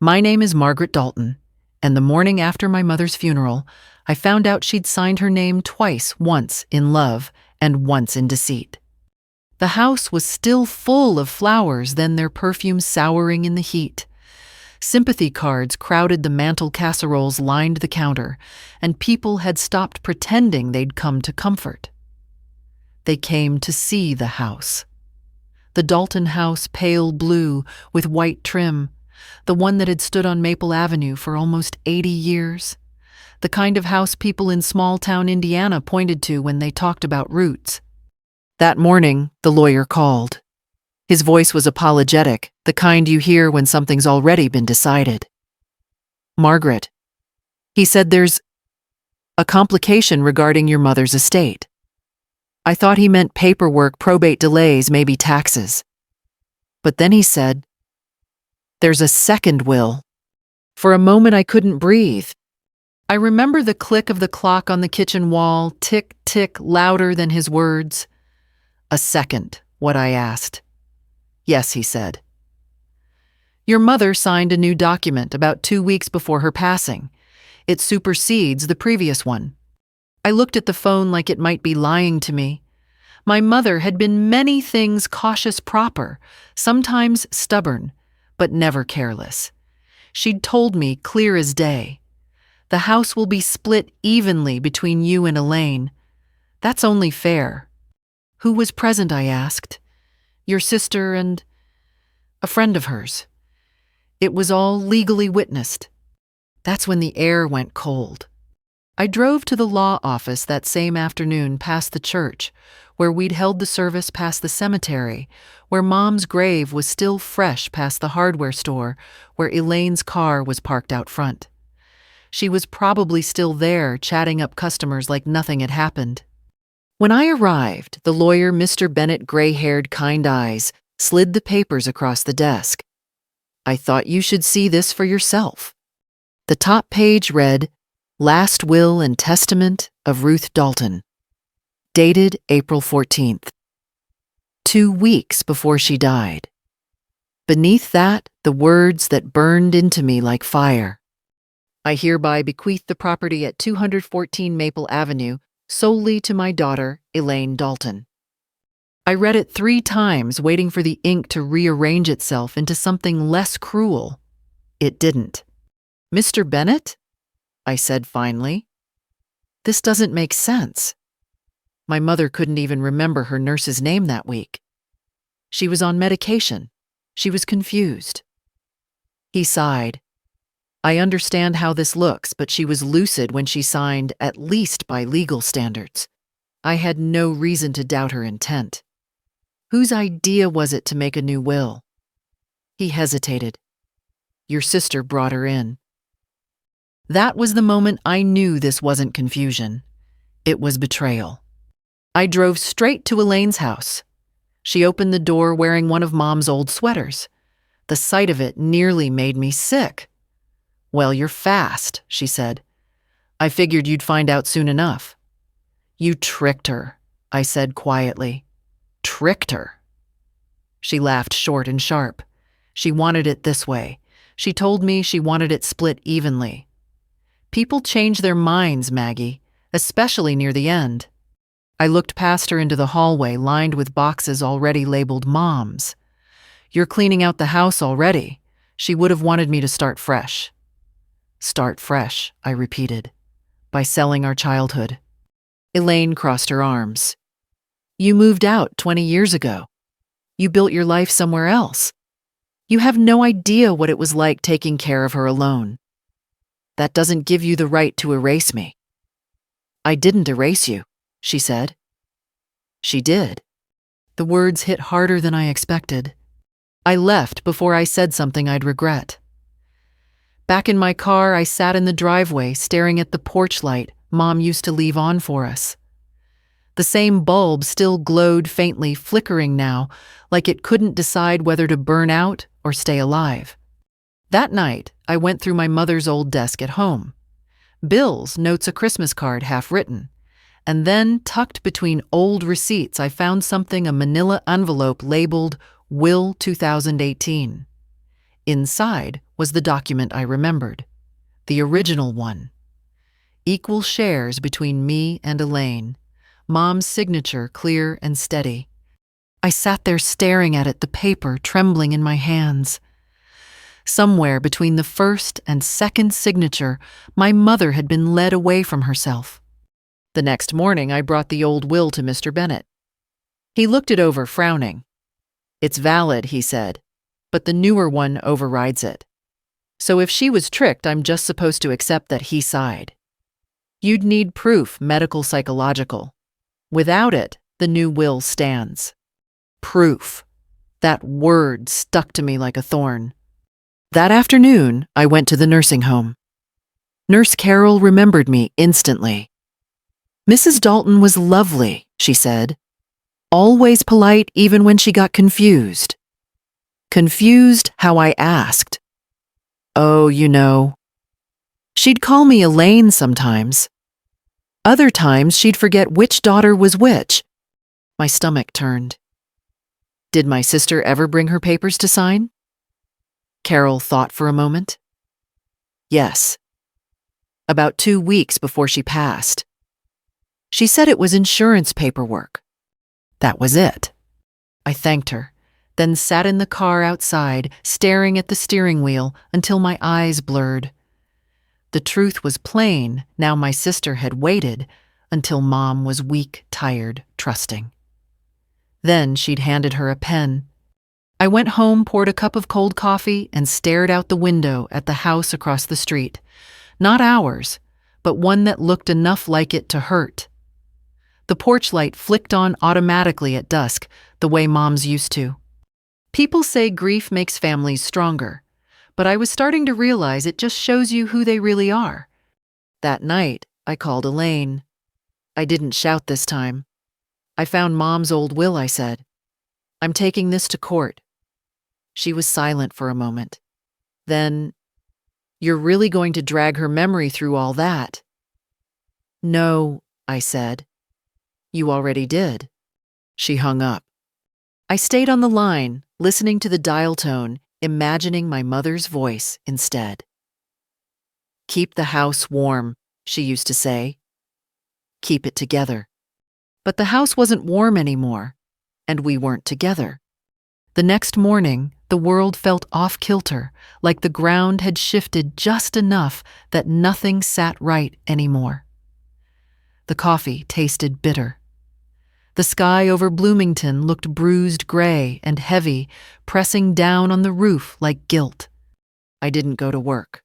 My name is Margaret Dalton, and the morning after my mother's funeral, I found out she'd signed her name twice, once in love and once in deceit. The house was still full of flowers, then their perfume souring in the heat. Sympathy cards crowded the mantel, casseroles lined the counter, and people had stopped pretending they'd come to comfort. They came to see the house. The Dalton house, pale blue with white trim, the one that had stood on Maple Avenue for almost 80 years. The kind of house people in small-town Indiana pointed to when they talked about roots. That morning, the lawyer called. His voice was apologetic, the kind you hear when something's already been decided. "Margaret," he said, "there's a complication regarding your mother's estate." I thought he meant paperwork, probate delays, maybe taxes. But then he said, "There's a second will." For a moment I couldn't breathe. I remember the click of the clock on the kitchen wall, tick, tick, louder than his words. "A second," what I asked. "Yes," he said. "Your mother signed a new document about 2 weeks before her passing. It supersedes the previous one." I looked at the phone like it might be lying to me. My mother had been many things cautious, proper, sometimes stubborn, but never careless. She'd told me clear as day, "The house will be split evenly between you and Elaine. That's only fair." "Who was present?" I asked. "Your sister and a friend of hers." "It was all legally witnessed." That's when the air went cold. I drove to the law office that same afternoon, past the church, where we'd held the service, past the cemetery, where Mom's grave was still fresh, past the hardware store, where Elaine's car was parked out front. She was probably still there, chatting up customers like nothing had happened. When I arrived, the lawyer, Mr. Bennett, gray-haired, kind eyes, slid the papers across the desk. "I thought you should see this for yourself." The top page read, "Last Will and Testament of Ruth Dalton," dated April 14th, 2 weeks before she died. Beneath that, the words that burned into me like fire. "I hereby bequeath the property at 214 Maple Avenue solely to my daughter, Elaine Dalton." I read it 3 times, waiting for the ink to rearrange itself into something less cruel. It didn't. "Mr. Bennett?" I said finally. "This doesn't make sense." My mother couldn't even remember her nurse's name that week. She was on medication. She was confused. He sighed. "I understand how this looks, but she was lucid when she signed, at least by legal standards. I had no reason to doubt her intent." "Whose idea was it to make a new will?" He hesitated. "Your sister brought her in." That was the moment I knew this wasn't confusion. It was betrayal. I drove straight to Elaine's house. She opened the door wearing one of Mom's old sweaters. The sight of it nearly made me sick. "Well, you're fast," she said. "I figured you'd find out soon enough." "You tricked her," I said quietly. "Tricked her?" She laughed short and sharp. "She wanted it this way. She told me she wanted it split evenly." "People change their minds, Maggie, especially near the end." I looked past her into the hallway lined with boxes already labeled Mom's. "You're cleaning out the house already. She would have wanted me to start fresh." "Start fresh," I repeated. "By selling our childhood." Elaine crossed her arms. "You moved out 20 years ago. You built your life somewhere else. You have no idea what it was like taking care of her alone. That doesn't give you the right to erase me." "I didn't erase you," she said. She did. The words hit harder than I expected. I left before I said something I'd regret. Back in my car, I sat in the driveway, staring at the porch light Mom used to leave on for us. The same bulb still glowed faintly, flickering now, like it couldn't decide whether to burn out or stay alive. That night, I went through my mother's old desk at home. Bills, notes, a Christmas card half written. And then, tucked between old receipts, I found something, a manila envelope labeled Will 2018. Inside was the document I remembered, the original one. Equal shares between me and Elaine, Mom's signature clear and steady. I sat there staring at it, the paper trembling in my hands. Somewhere between the first and second signature, my mother had been led away from herself. The next morning, I brought the old will to Mr. Bennet. He looked it over, frowning. "It's valid," he said, "but the newer one overrides it. So if she was tricked, I'm just supposed to accept that he sighed. You'd need proof, medical, psychological. Without it, the new will stands." Proof. That word stuck to me like a thorn. That afternoon, I went to the nursing home. Nurse Carol remembered me instantly. "Mrs. Dalton was lovely," she said. "Always polite even when she got confused." Confused how I asked. "Oh, you know." She'd call me Elaine sometimes. Other times she'd forget which daughter was which. My stomach turned. Did my sister ever bring her papers to sign? Carol thought for a moment. Yes. About 2 weeks before she passed. She said it was insurance paperwork. That was it. I thanked her, then sat in the car outside, staring at the steering wheel until my eyes blurred. The truth was plain now my sister had waited until Mom was weak, tired, trusting. Then she'd handed her a pen. I went home, poured a cup of cold coffee, and stared out the window at the house across the street. Not ours, but one that looked enough like it to hurt. The porch light flicked on automatically at dusk, the way Moms used to. People say grief makes families stronger, but I was starting to realize it just shows you who they really are. That night, I called Elaine. I didn't shout this time. "I found Mom's old will," I said. "I'm taking this to court." She was silent for a moment. Then, "You're really going to drag her memory through all that?" "No," I said. "You already did." She hung up. I stayed on the line, listening to the dial tone, imagining my mother's voice instead. "Keep the house warm," she used to say. "Keep it together." But the house wasn't warm anymore, and we weren't together. The next morning, the world felt off-kilter, like the ground had shifted just enough that nothing sat right anymore. The coffee tasted bitter. The sky over Bloomington looked bruised gray and heavy, pressing down on the roof like guilt. I didn't go to work.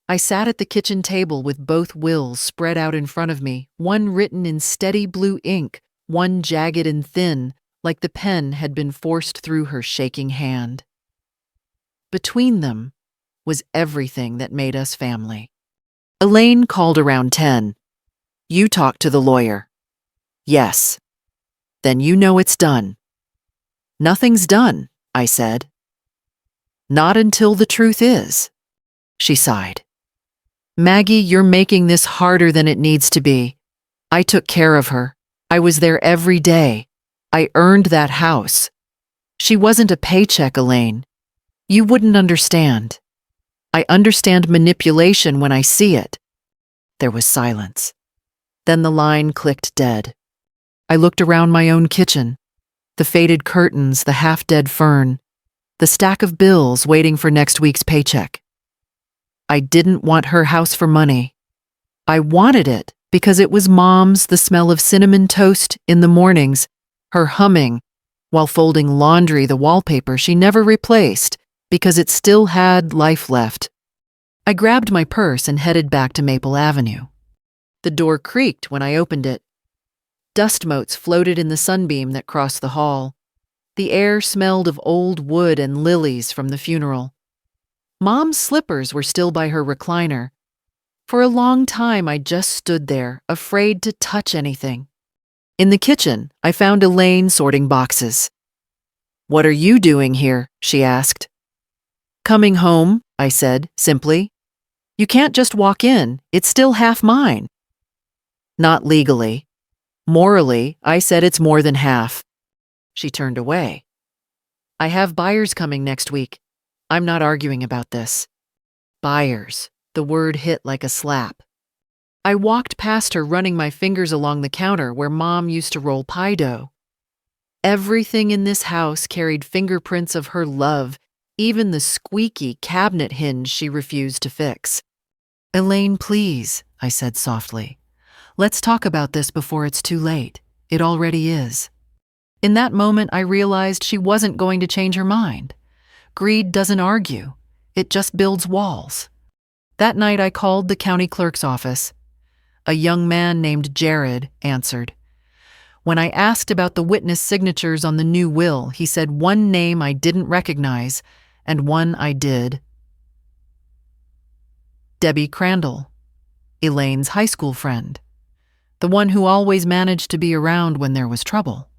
I sat at the kitchen table with both wills spread out in front of me, one written in steady blue ink, one jagged and thin, like the pen had been forced through her shaking hand. Between them was everything that made us family. Elaine called around 10. "You talked to the lawyer." "Yes." "Then you know it's done." "Nothing's done," I said. "Not until the truth is." She sighed. "Maggie, you're making this harder than it needs to be. I took care of her. I was there every day. I earned that house. She wasn't a paycheck, Elaine. You wouldn't understand. I understand manipulation when I see it." There was silence. Then the line clicked dead. I looked around my own kitchen. The faded curtains, the half-dead fern, the stack of bills waiting for next week's paycheck. I didn't want her house for money. I wanted it because it was Mom's, the smell of cinnamon toast in the mornings, her humming, while folding laundry, the wallpaper she never replaced because it still had life left. I grabbed my purse and headed back to Maple Avenue. The door creaked when I opened it. Dust motes floated in the sunbeam that crossed the hall. The air smelled of old wood and lilies from the funeral. Mom's slippers were still by her recliner. For a long time, I just stood there, afraid to touch anything. In the kitchen, I found Elaine sorting boxes. "What are you doing here?" she asked. "Coming home," I said, simply. "You can't just walk in. It's still half mine." "Not legally. Morally, I said it's more than half." She turned away. "I have buyers coming next week. I'm not arguing about this. Buyers. The word hit like a slap. I walked past her, running my fingers along the counter where Mom used to roll pie dough. Everything in this house carried fingerprints of her love, even the squeaky cabinet hinge she refused to fix. Elaine, please, I said softly. Let's talk about this before it's too late. It already is. In that moment, I realized she wasn't going to change her mind. Greed doesn't argue. It just builds walls. That night, I called the county clerk's office. A young man named Jared answered. When I asked about the witness signatures on the new will, he said one name I didn't recognize and one I did. Debbie Crandall, Elaine's high school friend, the one who always managed to be around when there was trouble.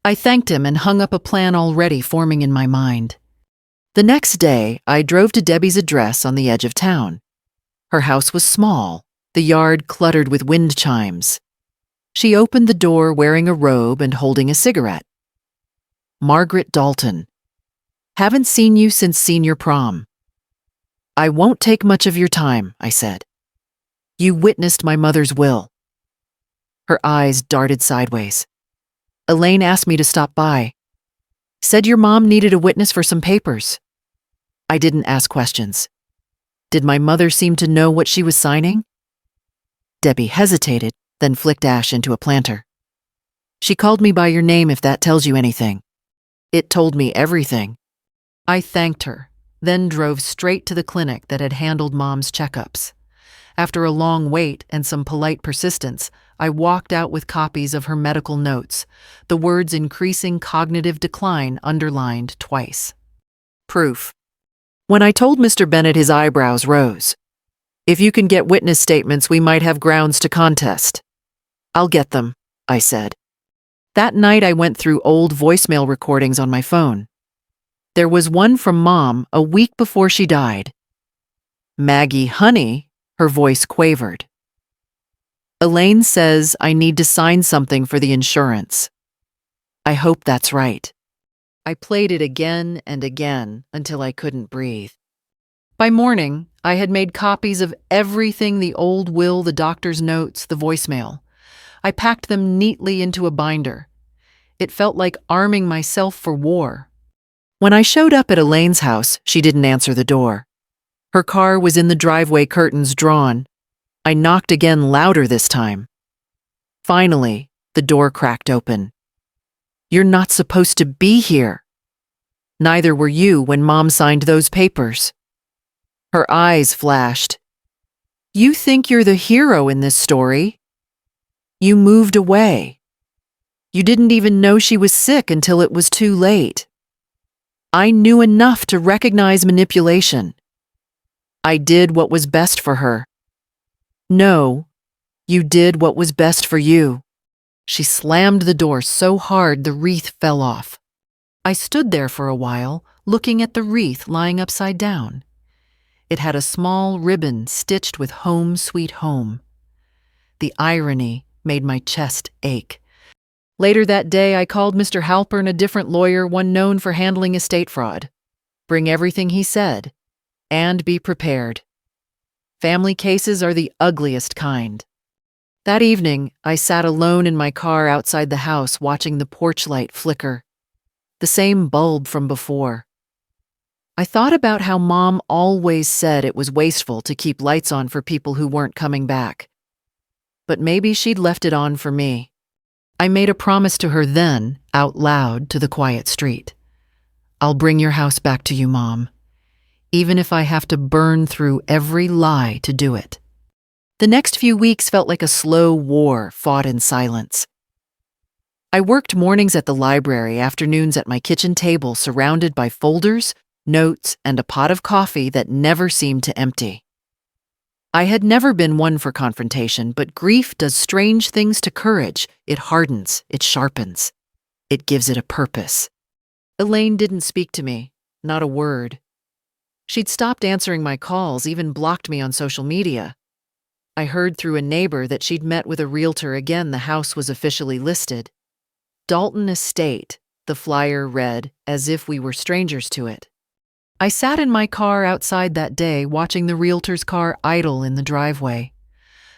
I thanked him and hung up a plan already forming in my mind. The next day, I drove to Debbie's address on the edge of town. Her house was small, the yard cluttered with wind chimes. She opened the door wearing a robe and holding a cigarette. Margaret Dalton. Haven't seen you since senior prom. I won't take much of your time, I said. You witnessed my mother's will. Her eyes darted sideways. Elaine asked me to stop by. Said your mom needed a witness for some papers. I didn't ask questions. Did my mother seem to know what she was signing? Debbie hesitated, then flicked ash into a planter. She called me by your name, if that tells you anything. It told me everything. I thanked her, then drove straight to the clinic that had handled Mom's checkups. After a long wait and some polite persistence, I walked out with copies of her medical notes, the words increasing cognitive decline underlined twice. Proof. When I told Mr. Bennett, his eyebrows rose. If you can get witness statements, we might have grounds to contest. I'll get them, I said. That night I went through old voicemail recordings on my phone. There was one from Mom a week before she died. Maggie, honey, her voice quavered. Elaine says I need to sign something for the insurance. I hope that's right. I played it again and again until I couldn't breathe. By morning, I had made copies of everything: the old will, the doctor's notes, the voicemail. I packed them neatly into a binder. It felt like arming myself for war. When I showed up at Elaine's house, she didn't answer the door. Her car was in the driveway, curtains drawn. I knocked again, louder this time. Finally, the door cracked open. You're not supposed to be here. Neither were you when Mom signed those papers. Her eyes flashed. You think you're the hero in this story? You moved away. You didn't even know she was sick until it was too late. I knew enough to recognize manipulation. I did what was best for her. No, you did what was best for you. She slammed the door so hard the wreath fell off. I stood there for a while, looking at the wreath lying upside down. It had a small ribbon stitched with "Home, Sweet Home." The irony made my chest ache. Later that day, I called Mr. Halpern, a different lawyer, one known for handling estate fraud. Bring everything he said, and be prepared. Family cases are the ugliest kind. That evening, I sat alone in my car outside the house watching the porch light flicker. The same bulb from before. I thought about how Mom always said it was wasteful to keep lights on for people who weren't coming back. But maybe she'd left it on for me. I made a promise to her then, out loud to the quiet street. I'll bring your house back to you, Mom, even if I have to burn through every lie to do it. The next few weeks felt like a slow war fought in silence. I worked mornings at the library, afternoons at my kitchen table, surrounded by folders, notes, and a pot of coffee that never seemed to empty. I had never been one for confrontation, but grief does strange things to courage. It hardens, it sharpens, it gives it a purpose. Elaine didn't speak to me, not a word. She'd stopped answering my calls, even blocked me on social media. I heard through a neighbor that she'd met with a realtor again. The house was officially listed. Dalton Estate, the flyer read, as if we were strangers to it. I sat in my car outside that day, watching the realtor's car idle in the driveway.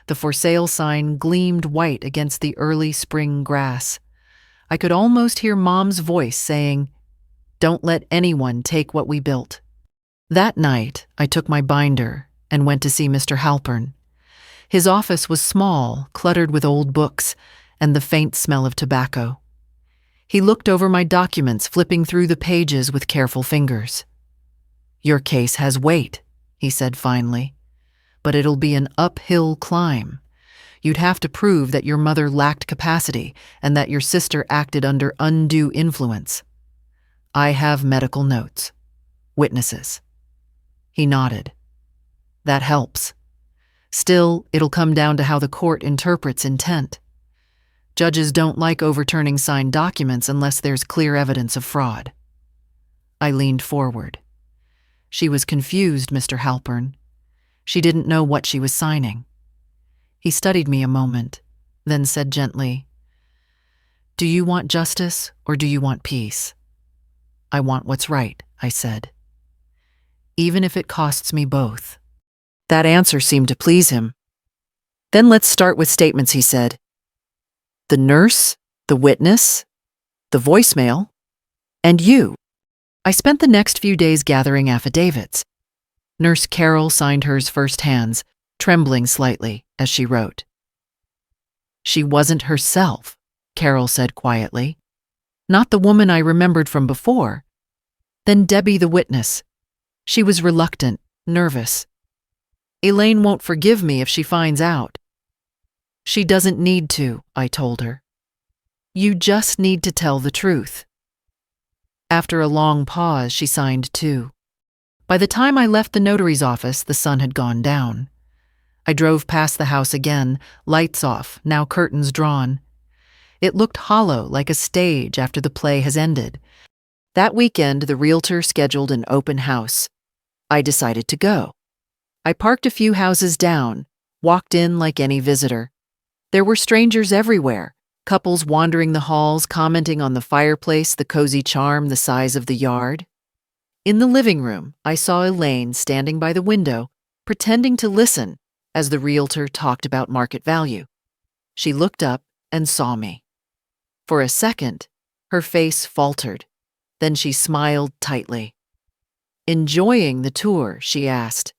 The for sale sign gleamed white against the early spring grass. I could almost hear Mom's voice saying, "Don't let anyone take what we built." That night, I took my binder and went to see Mr. Halpern. His office was small, cluttered with old books, and the faint smell of tobacco. He looked over my documents, flipping through the pages with careful fingers. "Your case has weight," he said finally, "but it'll be an uphill climb. You'd have to prove that your mother lacked capacity and that your sister acted under undue influence. I have medical notes. Witnesses." He nodded. "That helps. Still, it'll come down to how the court interprets intent. Judges don't like overturning signed documents unless there's clear evidence of fraud." I leaned forward. She was confused, Mr. Halpern. She didn't know what she was signing. He studied me a moment, then said gently, "Do you want justice or do you want peace?" "I want what's right," I said. "Even if it costs me both." That answer seemed to please him. "Then let's start with statements," he said. "The nurse, the witness, the voicemail, and you." I spent the next few days gathering affidavits. Nurse Carol signed hers first hands, trembling slightly as she wrote. "She wasn't herself," Carol said quietly. "Not the woman I remembered from before." Then Debbie, the witness. She was reluctant, nervous. "Elaine won't forgive me if she finds out." "She doesn't need to," I told her. "You just need to tell the truth." After a long pause, she signed too. By the time I left the notary's office, the sun had gone down. I drove past the house again, lights off, now curtains drawn. It looked hollow, like a stage after the play has ended. That weekend, the realtor scheduled an open house. I decided to go. I parked a few houses down, walked in like any visitor. There were strangers everywhere. Couples wandering the halls, commenting on the fireplace, the cozy charm, the size of the yard. In the living room, I saw Elaine standing by the window, pretending to listen as the realtor talked about market value. She looked up and saw me. For a second, her face faltered. Then she smiled tightly. "Enjoying the tour?" she asked.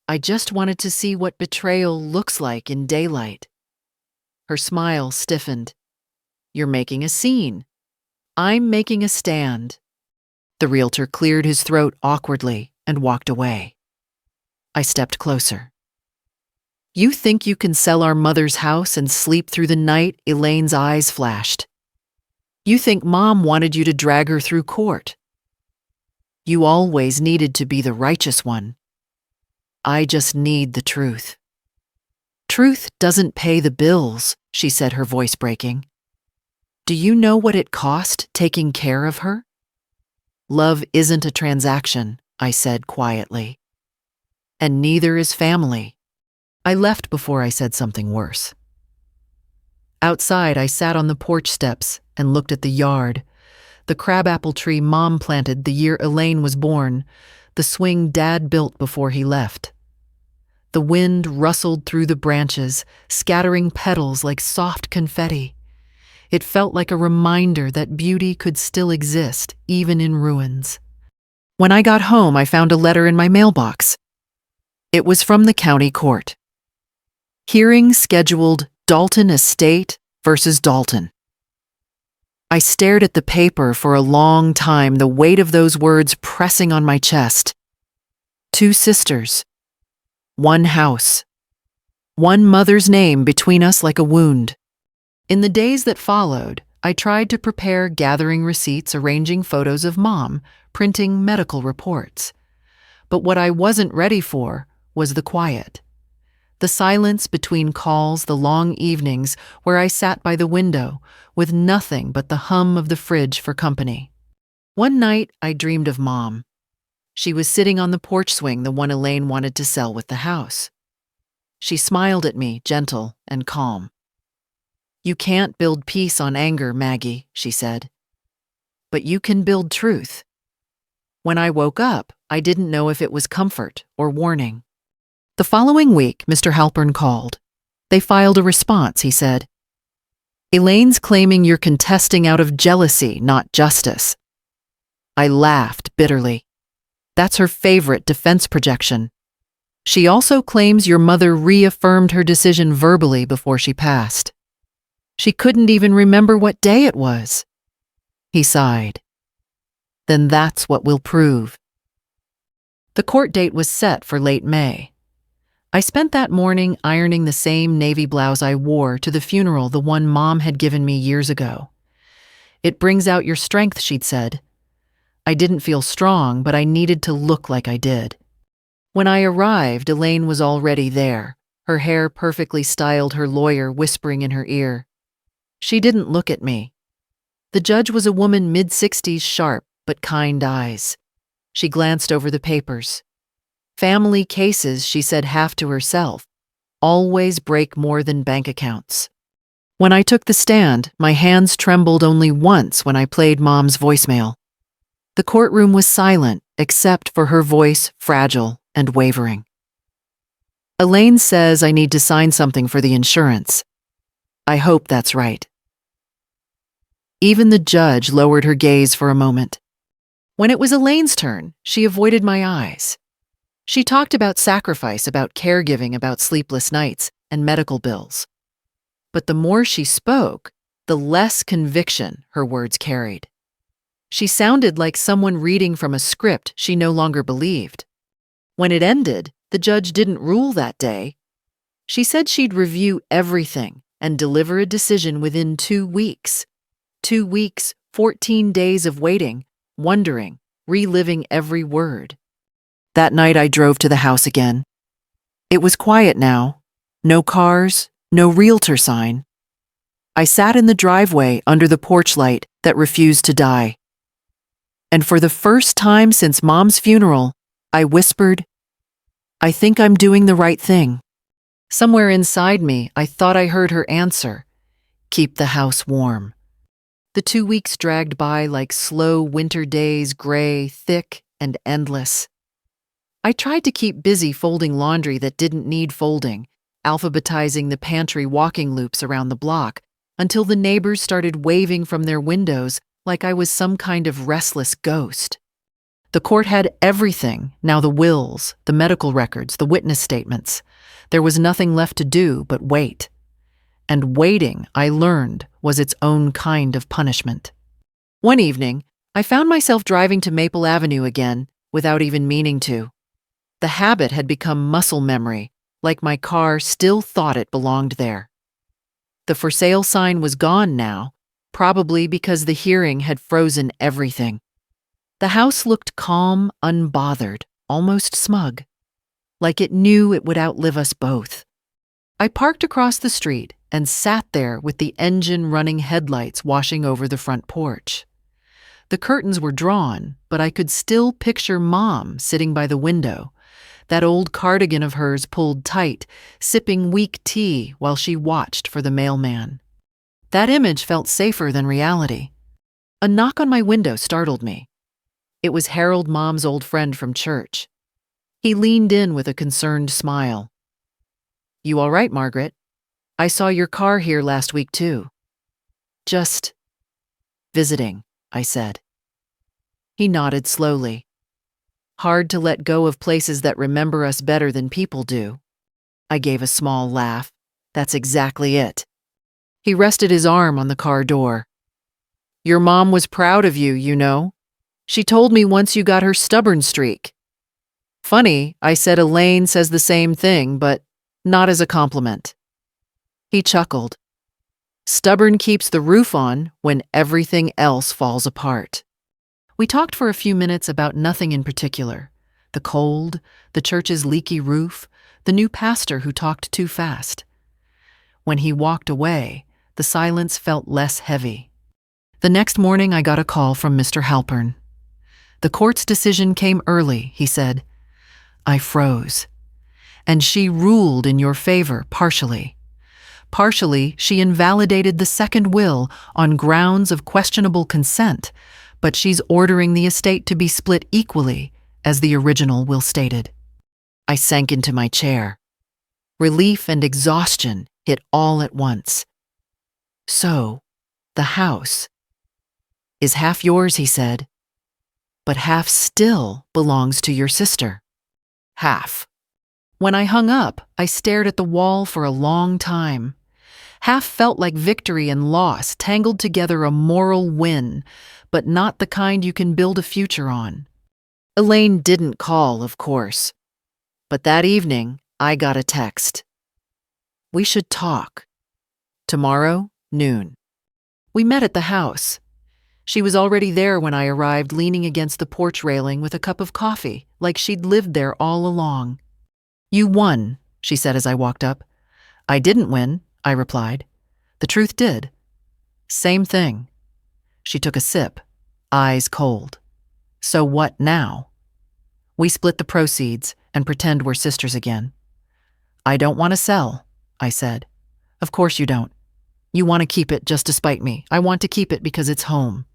"I just wanted to see what betrayal looks like in daylight." Her smile stiffened. "You're making a scene." "I'm making a stand." The realtor cleared his throat awkwardly and walked away. I stepped closer. "You think you can sell our mother's house and sleep through the night?" Elaine's eyes flashed. "You think Mom wanted you to drag her through court? You always needed to be the righteous one. I just need the truth." "Truth doesn't pay the bills," she said, her voice breaking. "Do you know what it cost taking care of her?" "Love isn't a transaction," I said quietly. "And neither is family." I left before I said something worse. Outside, I sat on the porch steps and looked at the yard. The crabapple tree Mom planted the year Elaine was born, the swing Dad built before he left. The wind rustled through the branches, scattering petals like soft confetti. It felt like a reminder that beauty could still exist, even in ruins. When I got home, I found a letter in my mailbox. It was from the county court. "Hearing scheduled, Dalton Estate versus Dalton." I stared at the paper for a long time, the weight of those words pressing on my chest. 2 sisters. 1 house. 1 mother's name between us like a wound. In the days that followed, I tried to prepare, gathering receipts, arranging photos of Mom, printing medical reports. But what I wasn't ready for was the quiet. The silence between calls, the long evenings where I sat by the window with nothing but the hum of the fridge for company. One night, I dreamed of Mom. She was sitting on the porch swing, the one Elaine wanted to sell with the house. She smiled at me, gentle and calm. "You can't build peace on anger, Maggie," she said. "But you can build truth." When I woke up, I didn't know if it was comfort or warning. The following week, Mr. Halpern called. They filed a response, he said. Elaine's claiming you're contesting out of jealousy, not justice. I laughed bitterly. That's her favorite defense projection. She also claims your mother reaffirmed her decision verbally before she passed. She couldn't even remember what day it was. He sighed. Then that's what we'll prove. The court date was set for late May. I spent that morning ironing the same navy blouse I wore to the funeral, the one Mom had given me years ago. It brings out your strength, she'd said. I didn't feel strong, but I needed to look like I did. When I arrived, Elaine was already there, her hair perfectly styled, her lawyer whispering in her ear. She didn't look at me. The judge was a woman mid-60s, sharp but kind eyes. She glanced over the papers. Family cases, she said half to herself, always break more than bank accounts. When I took the stand, my hands trembled only once when I played Mom's voicemail. The courtroom was silent, except for her voice, fragile and wavering. Elaine says I need to sign something for the insurance. I hope that's right. Even the judge lowered her gaze for a moment. When it was Elaine's turn, she avoided my eyes. She talked about sacrifice, about caregiving, about sleepless nights and medical bills. But the more she spoke, the less conviction her words carried. She sounded like someone reading from a script she no longer believed. When it ended, the judge didn't rule that day. She said she'd review everything and deliver a decision within 2 weeks. 2 weeks, 14 days of waiting, wondering, reliving every word. That night I drove to the house again. It was quiet now. No cars, no realtor sign. I sat in the driveway under the porch light that refused to die. And for the first time since Mom's funeral, I whispered, I think I'm doing the right thing. Somewhere inside me, I thought I heard her answer, keep the house warm. The 2 weeks dragged by like slow winter days, gray, thick, and endless. I tried to keep busy folding laundry that didn't need folding, alphabetizing the pantry walking loops around the block, until the neighbors started waving from their windows like I was some kind of restless ghost. The court had everything, now the wills, the medical records, the witness statements. There was nothing left to do but wait. And waiting, I learned, was its own kind of punishment. One evening, I found myself driving to Maple Avenue again, without even meaning to. The habit had become muscle memory, like my car still thought it belonged there. The for sale sign was gone now, probably because the hearing had frozen everything. The house looked calm, unbothered, almost smug, like it knew it would outlive us both. I parked across the street and sat there with the engine-running headlights washing over the front porch. The curtains were drawn, but I could still picture Mom sitting by the window, that old cardigan of hers pulled tight, sipping weak tea while she watched for the mailman. That image felt safer than reality. A knock on my window startled me. It was Harold, Mom's old friend from church. He leaned in with a concerned smile. You all right, Margaret? I saw your car here last week, too. Just visiting, I said. He nodded slowly. Hard to let go of places that remember us better than people do. I gave a small laugh. That's exactly it. He rested his arm on the car door. Your mom was proud of you, you know. She told me once you got her stubborn streak. Funny, I said Elaine says the same thing, but not as a compliment. He chuckled. Stubborn keeps the roof on when everything else falls apart. We talked for a few minutes about nothing in particular. The cold, the church's leaky roof, the new pastor who talked too fast. When he walked away, the silence felt less heavy. The next morning I got a call from Mr. Halpern. The court's decision came early, he said. I froze. And she ruled in your favor partially. Partially, she invalidated the second will on grounds of questionable consent, but she's ordering the estate to be split equally, as the original will stated. I sank into my chair. Relief and exhaustion hit all at once. So, the house is half yours, he said, but half still belongs to your sister. Half. When I hung up, I stared at the wall for a long time. Half felt like victory and loss tangled together, a moral win, but not the kind you can build a future on. Elaine didn't call, of course. But that evening, I got a text. We should talk. Tomorrow, noon. We met at the house. She was already there when I arrived, leaning against the porch railing with a cup of coffee, like she'd lived there all along. You won, she said as I walked up. I didn't win, I replied. The truth did. Same thing. She took a sip, eyes cold. So what now? We split the proceeds and pretend we're sisters again. I don't want to sell, I said. Of course you don't. You want to keep it just to spite me. I want to keep it because it's home.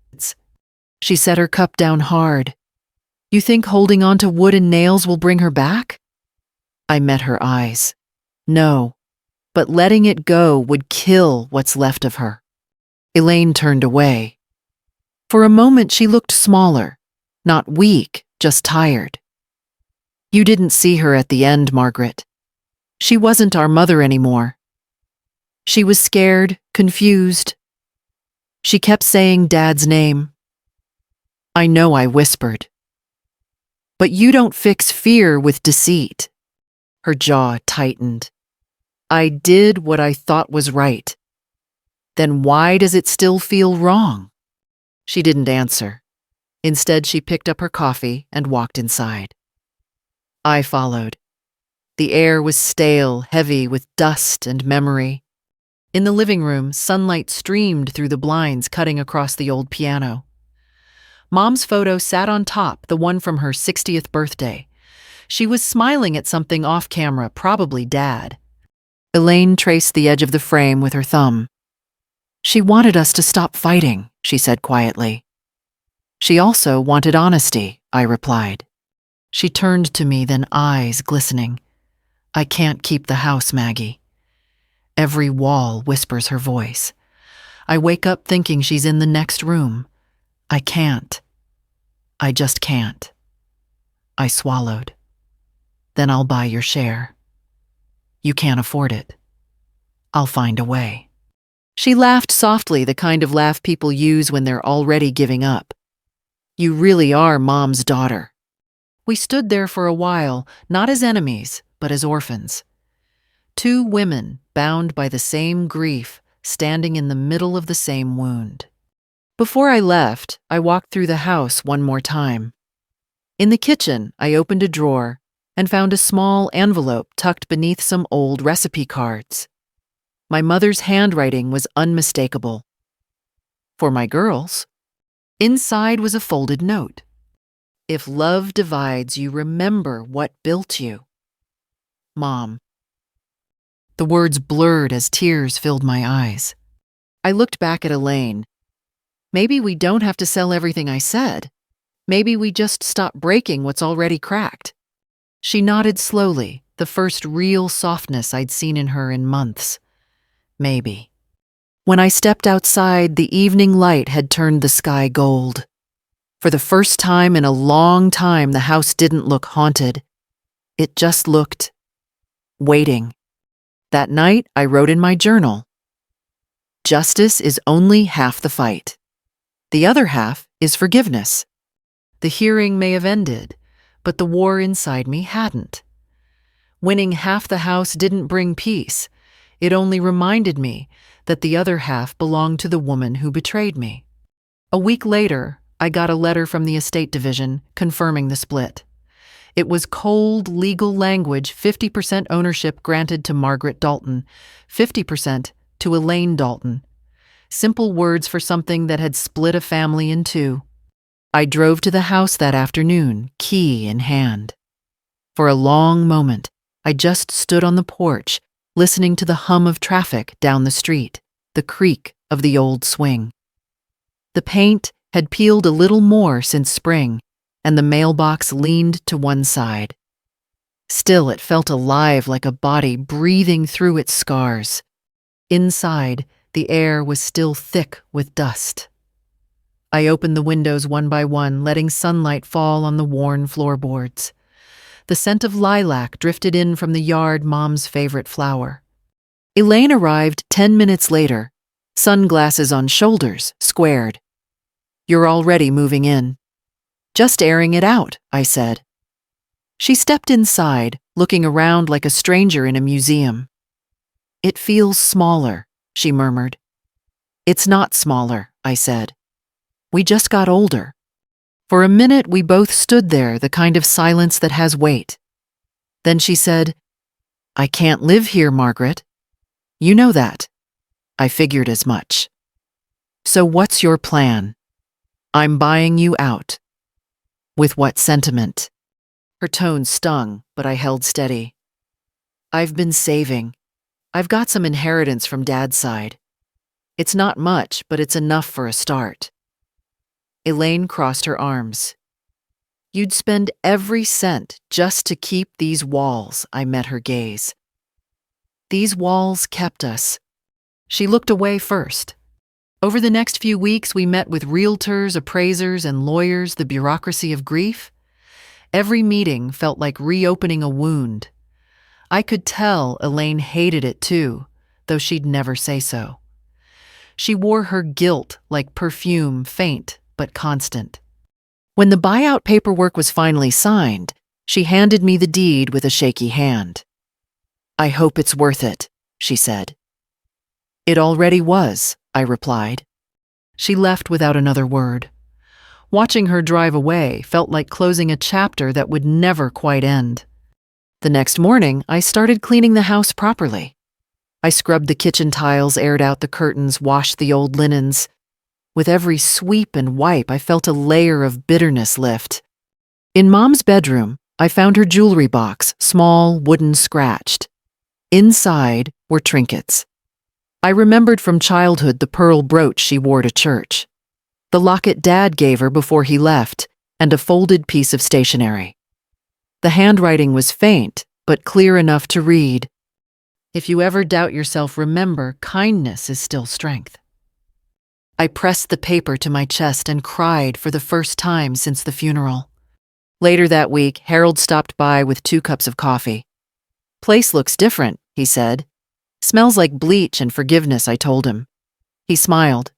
She set her cup down hard. You think holding on to wood and nails will bring her back? I met her eyes. No, but letting it go would kill what's left of her. Elaine turned away. For a moment she looked smaller, not weak, just tired. You didn't see her at the end, Margaret. She wasn't our mother anymore. She was scared, confused. She kept saying Dad's name. I know, I whispered. But you don't fix fear with deceit. Her jaw tightened. I did what I thought was right. Then why does it still feel wrong? She didn't answer. Instead, she picked up her coffee and walked inside. I followed. The air was stale, heavy with dust and memory. In the living room, sunlight streamed through the blinds, cutting across the old piano. Mom's photo sat on top, the one from her 60th birthday. She was smiling at something off camera, probably Dad. Elaine traced the edge of the frame with her thumb. She wanted us to stop fighting, she said quietly. She also wanted honesty, I replied. She turned to me, then eyes glistening. I can't keep the house, Maggie. Every wall whispers her voice. I wake up thinking she's in the next room. I can't. I just can't. I swallowed. Then I'll buy your share. You can't afford it. I'll find a way. She laughed softly, the kind of laugh people use when they're already giving up. You really are Mom's daughter. We stood there for a while, not as enemies, but as orphans. Two women bound by the same grief, standing in the middle of the same wound. Before I left, I walked through the house one more time. In the kitchen, I opened a drawer and found a small envelope tucked beneath some old recipe cards. My mother's handwriting was unmistakable. For my girls. Inside was a folded note. If love divides you, remember what built you. Mom. The words blurred as tears filled my eyes. I looked back at Elaine. Maybe we don't have to sell everything I said. Maybe we just stop breaking what's already cracked. She nodded slowly, the first real softness I'd seen in her in months. Maybe. When I stepped outside, the evening light had turned the sky gold. For the first time in a long time, the house didn't look haunted. It just looked waiting. That night, I wrote in my journal, justice is only half the fight. The other half is forgiveness. The hearing may have ended, but the war inside me hadn't. Winning half the house didn't bring peace. It only reminded me that the other half belonged to the woman who betrayed me. A week later, I got a letter from the estate division confirming the split. It was cold, legal language, 50% ownership granted to Margaret Dalton, 50% to Elaine Dalton. Simple words for something that had split a family in two. I drove to the house that afternoon, key in hand. For a long moment, I just stood on the porch, listening to the hum of traffic down the street, the creak of the old swing. The paint had peeled a little more since spring, and the mailbox leaned to one side. Still, it felt alive like a body breathing through its scars. Inside, the air was still thick with dust. I opened the windows one by one, letting sunlight fall on the worn floorboards. The scent of lilac drifted in from the yard, Mom's favorite flower. Elaine arrived 10 minutes later, sunglasses on shoulders, squared. "You're already moving in." "Just airing it out," I said. She stepped inside, looking around like a stranger in a museum. "It feels smaller," she murmured. "It's not smaller," I said. "We just got older." For a minute, we both stood there, the kind of silence that has weight. Then she said, "I can't live here, Margaret." "You know that." I figured as much. "So what's your plan?" "I'm buying you out." "With what sentiment?" Her tone stung, but I held steady. "I've been saving. I've got some inheritance from Dad's side. It's not much, but it's enough for a start." Elaine crossed her arms. "You'd spend every cent just to keep these walls," I met her gaze. "These walls kept us." She looked away first. Over the next few weeks, we met with realtors, appraisers, and lawyers, the bureaucracy of grief. Every meeting felt like reopening a wound. I could tell Elaine hated it too, though she'd never say so. She wore her guilt like perfume, faint but constant. When the buyout paperwork was finally signed, she handed me the deed with a shaky hand. "I hope it's worth it," she said. "It already was," I replied. She left without another word. Watching her drive away felt like closing a chapter that would never quite end. The next morning, I started cleaning the house properly. I scrubbed the kitchen tiles, aired out the curtains, washed the old linens. With every sweep and wipe, I felt a layer of bitterness lift. In Mom's bedroom, I found her jewelry box, small, wooden, scratched. Inside were trinkets. I remembered from childhood the pearl brooch she wore to church, the locket Dad gave her before he left, and a folded piece of stationery. The handwriting was faint, but clear enough to read. "If you ever doubt yourself, remember, kindness is still strength." I pressed the paper to my chest and cried for the first time since the funeral. Later that week, Harold stopped by with 2 cups of coffee. "Place looks different," he said. "Smells like bleach and forgiveness," I told him. He smiled.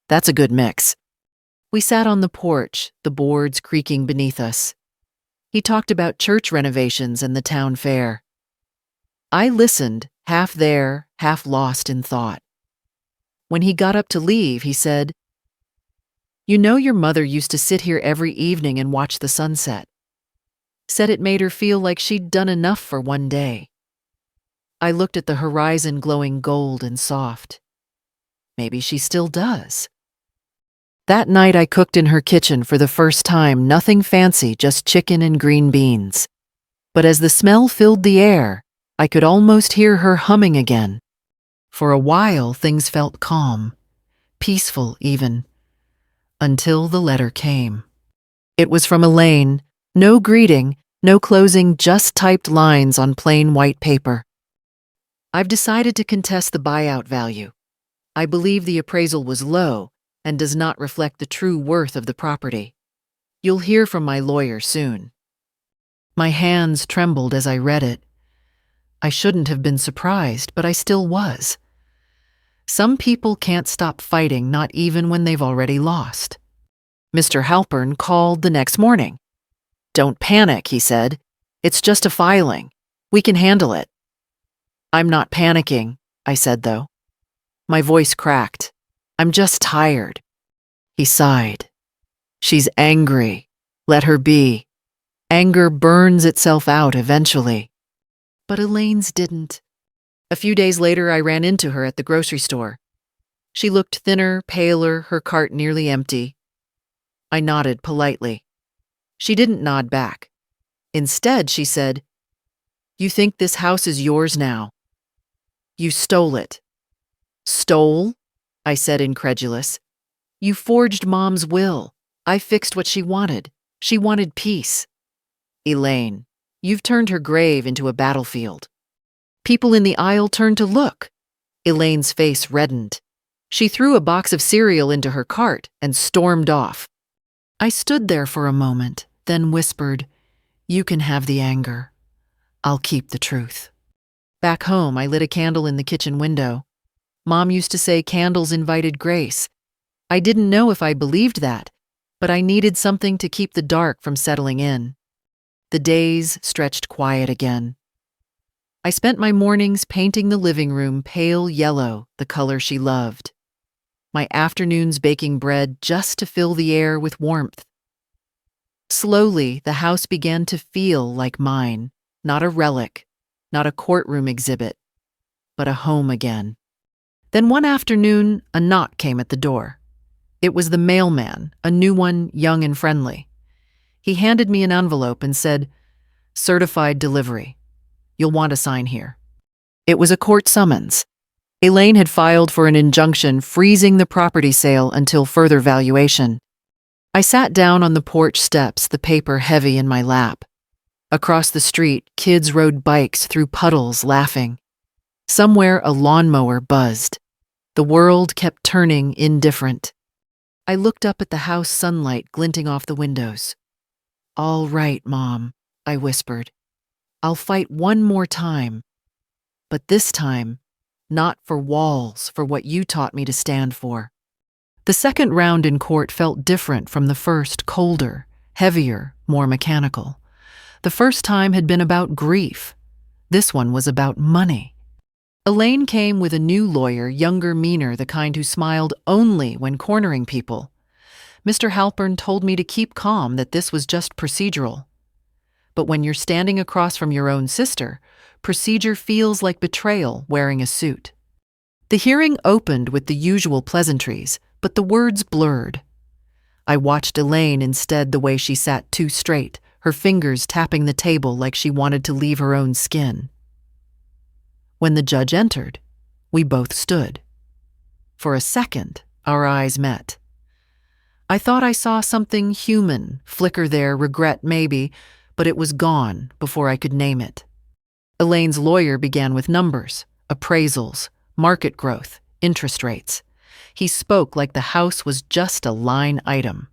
"That's a good mix." We sat on the porch, the boards creaking beneath us. He talked about church renovations and the town fair. I listened, half there, half lost in thought. When he got up to leave, he said, "You know your mother used to sit here every evening and watch the sunset. Said it made her feel like she'd done enough for one day." I looked at the horizon glowing gold and soft. Maybe she still does. That night I cooked in her kitchen for the first time, nothing fancy, just chicken and green beans. But as the smell filled the air, I could almost hear her humming again. For a while, things felt calm, peaceful even, until the letter came. It was from Elaine, no greeting, no closing, just typed lines on plain white paper. "I've decided to contest the buyout value. I believe the appraisal was low and does not reflect the true worth of the property. You'll hear from my lawyer soon." My hands trembled as I read it. I shouldn't have been surprised, but I still was. Some people can't stop fighting, not even when they've already lost. Mr. Halpern called the next morning. "Don't panic," he said. "It's just a filing. We can handle it." "I'm not panicking," I said though. My voice cracked. "I'm just tired." He sighed. "She's angry. Let her be. Anger burns itself out eventually." But Elaine's didn't. A few days later, I ran into her at the grocery store. She looked thinner, paler, her cart nearly empty. I nodded politely. She didn't nod back. Instead, she said, "You think this house is yours now? You stole it." "Stole?" I said, incredulous. "You forged Mom's will. I fixed what she wanted. She wanted peace. Elaine, you've turned her grave into a battlefield. People in the aisle turned to look. Elaine's face reddened. She threw a box of cereal into her cart and stormed off. I stood there for a moment, then whispered, "You can have the anger. I'll keep the truth." Back home, I lit a candle in the kitchen window. Mom used to say candles invited grace. I didn't know if I believed that, but I needed something to keep the dark from settling in. The days stretched quiet again. I spent my mornings painting the living room pale yellow, the color she loved. My afternoons baking bread just to fill the air with warmth. Slowly, the house began to feel like mine, not a relic, not a courtroom exhibit, but a home again. Then one afternoon, a knock came at the door. It was the mailman, a new one, young and friendly. He handed me an envelope and said, "Certified delivery. You'll want to sign here." It was a court summons. Elaine had filed for an injunction freezing the property sale until further valuation. I sat down on the porch steps, the paper heavy in my lap. Across the street, kids rode bikes through puddles, laughing. Somewhere, a lawnmower buzzed. The world kept turning indifferent. I looked up at the house sunlight glinting off the windows. "All right, Mom," I whispered. "I'll fight one more time. But this time, not for walls, for what you taught me to stand for." The second round in court felt different from the first, colder, heavier, more mechanical. The first time had been about grief. This one was about money. Elaine came with a new lawyer, younger, meaner, the kind who smiled only when cornering people. Mr. Halpern told me to keep calm, that this was just procedural. But when you're standing across from your own sister, procedure feels like betrayal wearing a suit. The hearing opened with the usual pleasantries, but the words blurred. I watched Elaine instead, the way she sat too straight, her fingers tapping the table like she wanted to leave her own skin. When the judge entered, we both stood. For a second, our eyes met. I thought I saw something human flicker there, regret maybe, but it was gone before I could name it. Elaine's lawyer began with numbers, appraisals, market growth, interest rates. He spoke like the house was just a line item.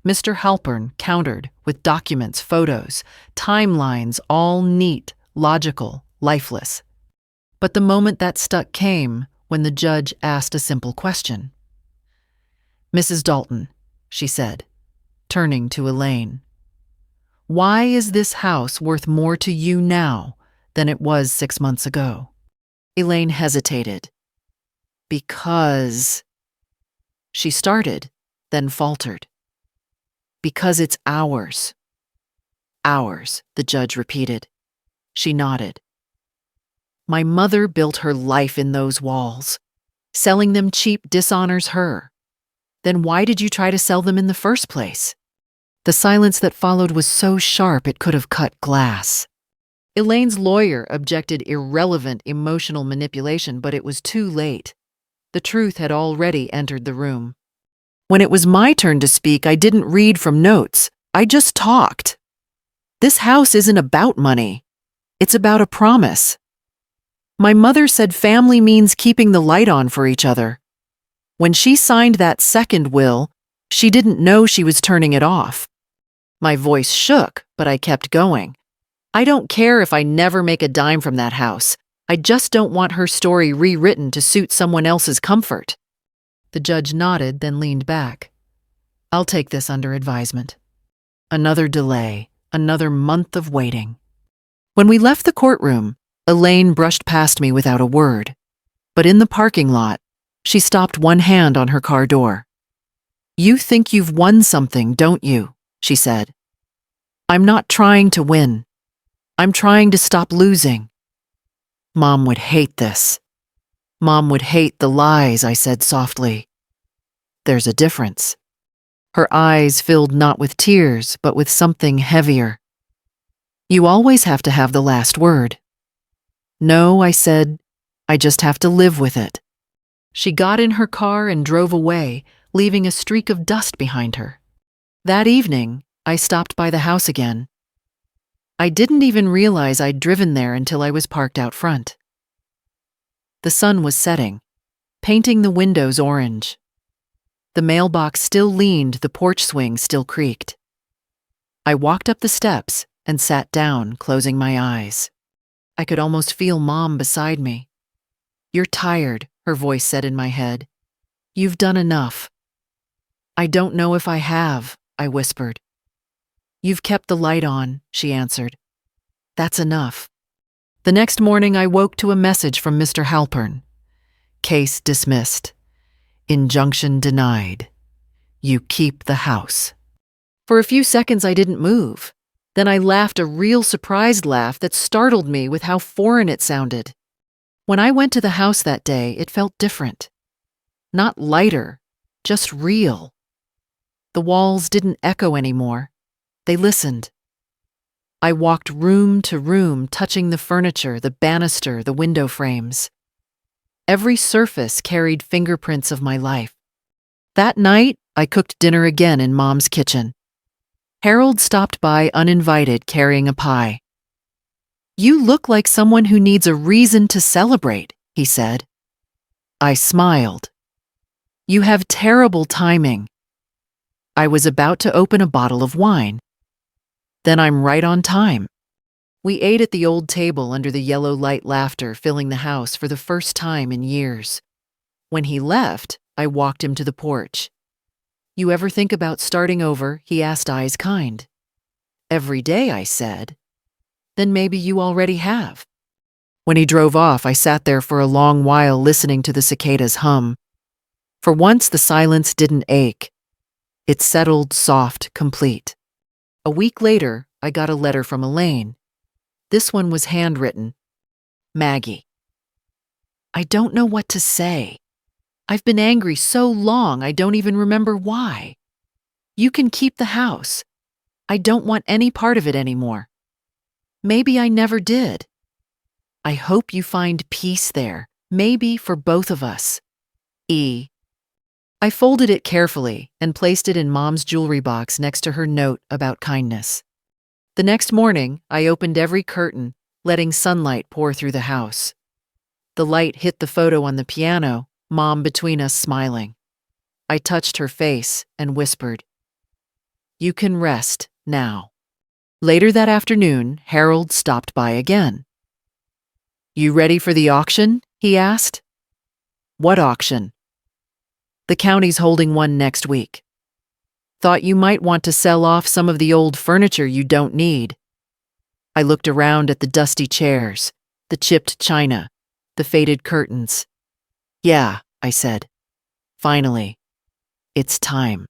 Mr. Halpern countered with documents, photos, timelines, all neat, logical, lifeless. But the moment that stuck came when the judge asked a simple question. "Mrs. Dalton," she said, turning to Elaine, "why is this house worth more to you now than it was 6 months ago?" Elaine hesitated. "Because..." She started, then faltered. "Because it's ours." "Ours," the judge repeated. She nodded. "My mother built her life in those walls. Selling them cheap dishonors her. Then why did you try to sell them in the first place?" The silence that followed was so sharp it could have cut glass. Elaine's lawyer objected irrelevant emotional manipulation, but it was too late. The truth had already entered the room. When it was my turn to speak, I didn't read from notes. I just talked. This house isn't about money. It's about a promise. My mother said family means keeping the light on for each other. When she signed that second will, she didn't know she was turning it off. My voice shook, but I kept going. I don't care if I never make a dime from that house. I just don't want her story rewritten to suit someone else's comfort. The judge nodded, then leaned back. "I'll take this under advisement." Another delay, another month of waiting. When we left the courtroom, Elaine brushed past me without a word. But in the parking lot, she stopped, one hand on her car door. "You think you've won something, don't you?" she said. "I'm not trying to win. I'm trying to stop losing." Mom would hate this. Mom would hate the lies, I said softly. "There's a difference." Her eyes filled not with tears, but with something heavier. "You always have to have the last word." "No," I said, "I just have to live with it." She got in her car and drove away, leaving a streak of dust behind her. That evening, I stopped by the house again. I didn't even realize I'd driven there until I was parked out front. The sun was setting, painting the windows orange. The mailbox still leaned, the porch swing still creaked. I walked up the steps and sat down, closing my eyes. I could almost feel Mom beside me. "You're tired," her voice said in my head. "You've done enough." "I don't know if I have," I whispered. "You've kept the light on," she answered. "That's enough." The next morning I woke to a message from Mr. Halpern. "Case dismissed. Injunction denied. You keep the house." For a few seconds I didn't move. Then I laughed a real surprised laugh that startled me with how foreign it sounded. When I went to the house that day, it felt different. Not lighter, just real. The walls didn't echo anymore. They listened. I walked room to room, touching the furniture, the banister, the window frames. Every surface carried fingerprints of my life. That night, I cooked dinner again in Mom's kitchen. Harold stopped by uninvited, carrying a pie. "You look like someone who needs a reason to celebrate," he said. I smiled. "You have terrible timing." I was about to open a bottle of wine. "Then I'm right on time." We ate at the old table under the yellow light, laughter filling the house for the first time in years. When he left, I walked him to the porch. "You ever think about starting over?" he asked, eyes kind. "Every day," I said. "Then maybe you already have." When he drove off, I sat there for a long while listening to the cicadas hum. For once, the silence didn't ache. It settled soft, complete. A week later, I got a letter from Elaine. This one was handwritten. "Maggie, I don't know what to say. I've been angry so long I don't even remember why. You can keep the house. I don't want any part of it anymore. Maybe I never did. I hope you find peace there, maybe for both of us. E." I folded it carefully and placed it in Mom's jewelry box next to her note about kindness. The next morning, I opened every curtain, letting sunlight pour through the house. The light hit the photo on the piano, Mom between us smiling. I touched her face and whispered, "You can rest now." Later that afternoon, Harold stopped by again. "You ready for the auction?" he asked. "What auction?" "The county's holding one next week. Thought you might want to sell off some of the old furniture you don't need." I looked around at the dusty chairs, the chipped china, the faded curtains. "Yeah," I said. "Finally. It's time."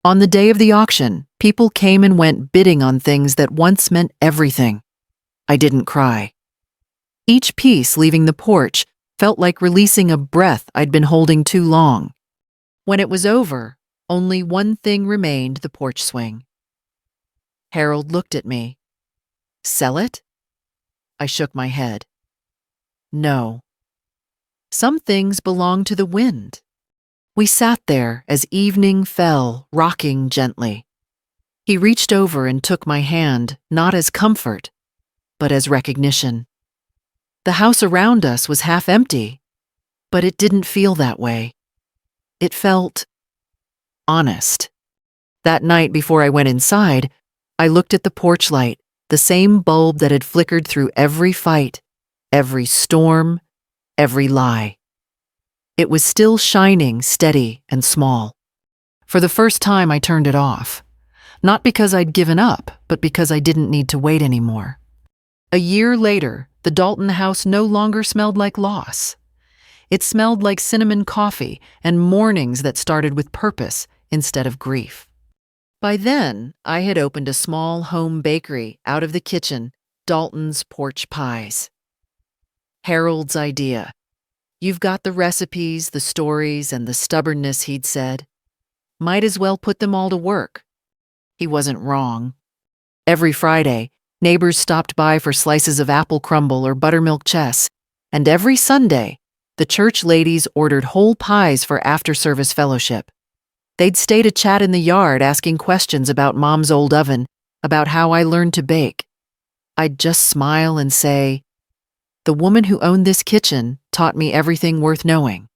On the day of the auction, people came and went bidding on things that once meant everything. I didn't cry. Each piece leaving the porch felt like releasing a breath I'd been holding too long. When it was over, only one thing remained, the porch swing. Harold looked at me. "Sell it?" I shook my head. "No. Some things belong to the wind." We sat there as evening fell, rocking gently. He reached over and took my hand, not as comfort, but as recognition. The house around us was half empty, but it didn't feel that way. It felt honest. That night before I went inside, I looked at the porch light, the same bulb that had flickered through every fight, every storm, every lie. It was still shining, steady and small. For the first time, I turned it off. Not because I'd given up, but because I didn't need to wait anymore. A year later, the Dalton house no longer smelled like loss. It smelled like cinnamon coffee and mornings that started with purpose instead of grief. By then, I had opened a small home bakery out of the kitchen, Dalton's Porch Pies. Harold's idea. You've got the recipes, the stories, and the stubbornness, he'd said. Might as well put them all to work. He wasn't wrong. Every Friday, neighbors stopped by for slices of apple crumble or buttermilk chess, and every Sunday, the church ladies ordered whole pies for after-service fellowship. They'd stay to chat in the yard asking questions about Mom's old oven, about how I learned to bake. I'd just smile and say, "The woman who owned this kitchen taught me everything worth knowing."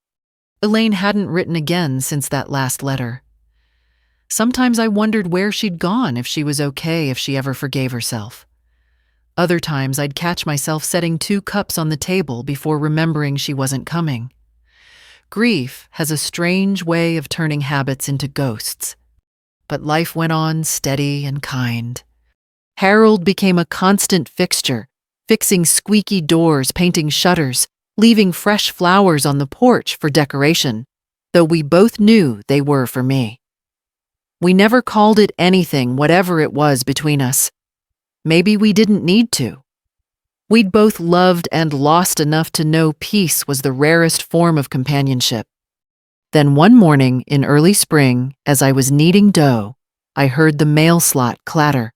Elaine hadn't written again since that last letter. Sometimes I wondered where she'd gone, if she was okay, if she ever forgave herself. Other times I'd catch myself setting 2 cups on the table before remembering she wasn't coming. Grief has a strange way of turning habits into ghosts. But life went on steady and kind. Harold became a constant fixture, fixing squeaky doors, painting shutters, leaving fresh flowers on the porch for decoration, though we both knew they were for me. We never called it anything, whatever it was between us. Maybe we didn't need to. We'd both loved and lost enough to know peace was the rarest form of companionship. Then one morning in early spring, as I was kneading dough, I heard the mail slot clatter.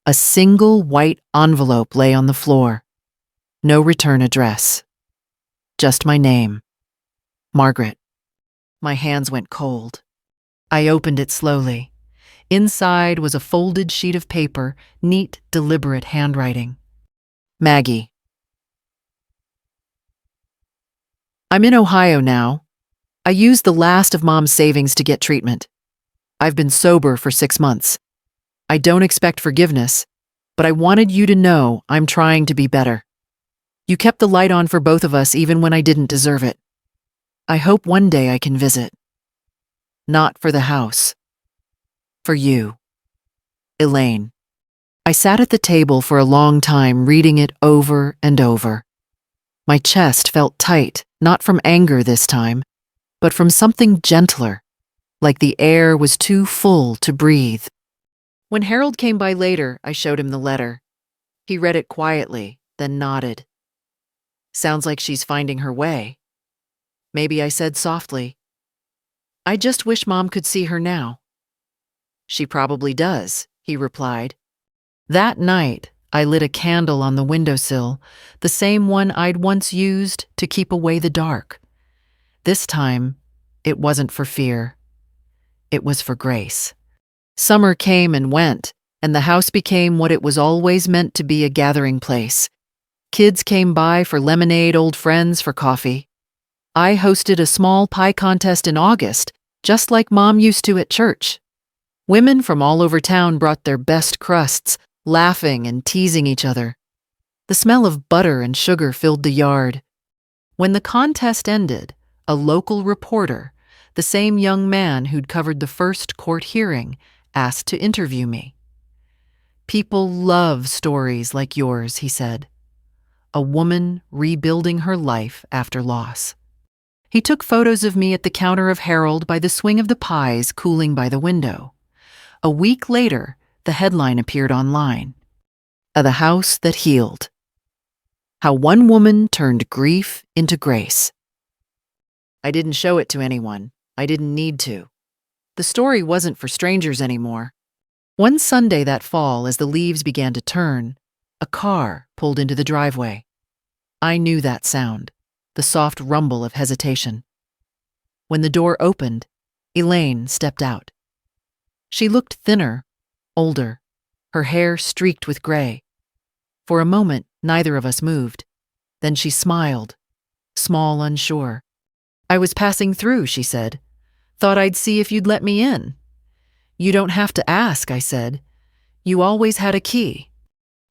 A single white envelope lay on the floor. No return address. Just my name. Margaret. My hands went cold. I opened it slowly. Inside was a folded sheet of paper, neat, deliberate handwriting. Maggie. I'm in Ohio now. I used the last of Mom's savings to get treatment. I've been sober for 6 months. I don't expect forgiveness, but I wanted you to know I'm trying to be better. You kept the light on for both of us even when I didn't deserve it. I hope one day I can visit. Not for the house. For you. Elaine. I sat at the table for a long time reading it over and over. My chest felt tight, not from anger this time, but from something gentler, like the air was too full to breathe. When Harold came by later, I showed him the letter. He read it quietly, then nodded. Sounds like she's finding her way. Maybe I said softly, I just wish Mom could see her now. She probably does, he replied. That night, I lit a candle on the windowsill, the same one I'd once used to keep away the dark. This time, it wasn't for fear. It was for grace. Summer came and went, and the house became what it was always meant to be, a gathering place. Kids came by for lemonade, old friends for coffee. I hosted a small pie contest in August, just like Mom used to at church. Women from all over town brought their best crusts, laughing and teasing each other. The smell of butter and sugar filled the yard. When the contest ended, a local reporter, the same young man who'd covered the first court hearing, asked to interview me. People love stories like yours, he said. A woman rebuilding her life after loss. He took photos of me at the counter of Harold by the swing of the pies cooling by the window. A week later, the headline appeared online. The House That Healed. How one woman turned grief into grace. I didn't show it to anyone. I didn't need to. The story wasn't for strangers anymore. One Sunday that fall, as the leaves began to turn, a car pulled into the driveway. I knew that sound, the soft rumble of hesitation. When the door opened, Elaine stepped out. She looked thinner, older, her hair streaked with gray. For a moment, neither of us moved. Then she smiled, small, unsure. I was passing through, she said. Thought I'd see if you'd let me in. You don't have to ask, I said. You always had a key.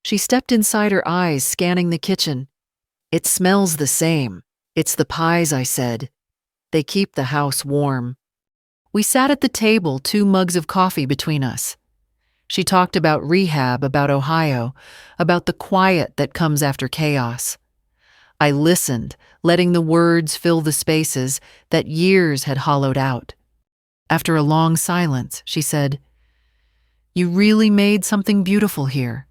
She stepped inside, her eyes scanning the kitchen. It smells the same. It's the pies, I said. They keep the house warm. We sat at the table, 2 mugs of coffee between us. She talked about rehab, about Ohio, about the quiet that comes after chaos. I listened, letting the words fill the spaces that years had hollowed out. After a long silence, she said, You really made something beautiful here.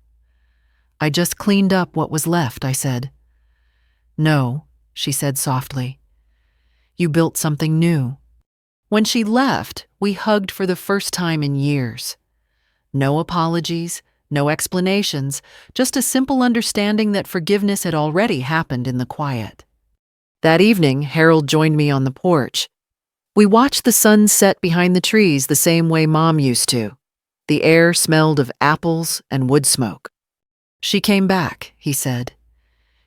I just cleaned up what was left, I said. No, she said softly. You built something new. When she left, we hugged for the first time in years. No apologies, no explanations, just a simple understanding that forgiveness had already happened in the quiet. That evening, Harold joined me on the porch. We watched the sun set behind the trees the same way Mom used to. The air smelled of apples and wood smoke. "She came back," he said.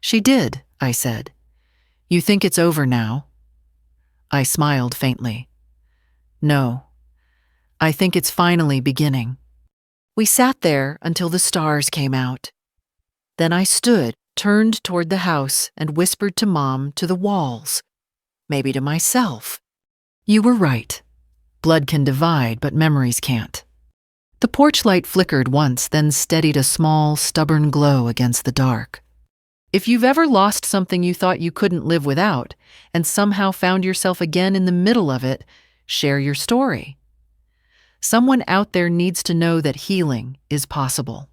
"She did," I said. "You think it's over now?" I smiled faintly. "No. I think it's finally beginning." We sat there until the stars came out. Then I stood, turned toward the house, and whispered to Mom, to the walls, maybe to myself. "You were right. Blood can divide, but memories can't." The porch light flickered once, then steadied a small, stubborn glow against the dark. If you've ever lost something you thought you couldn't live without, and somehow found yourself again in the middle of it, share your story. Someone out there needs to know that healing is possible.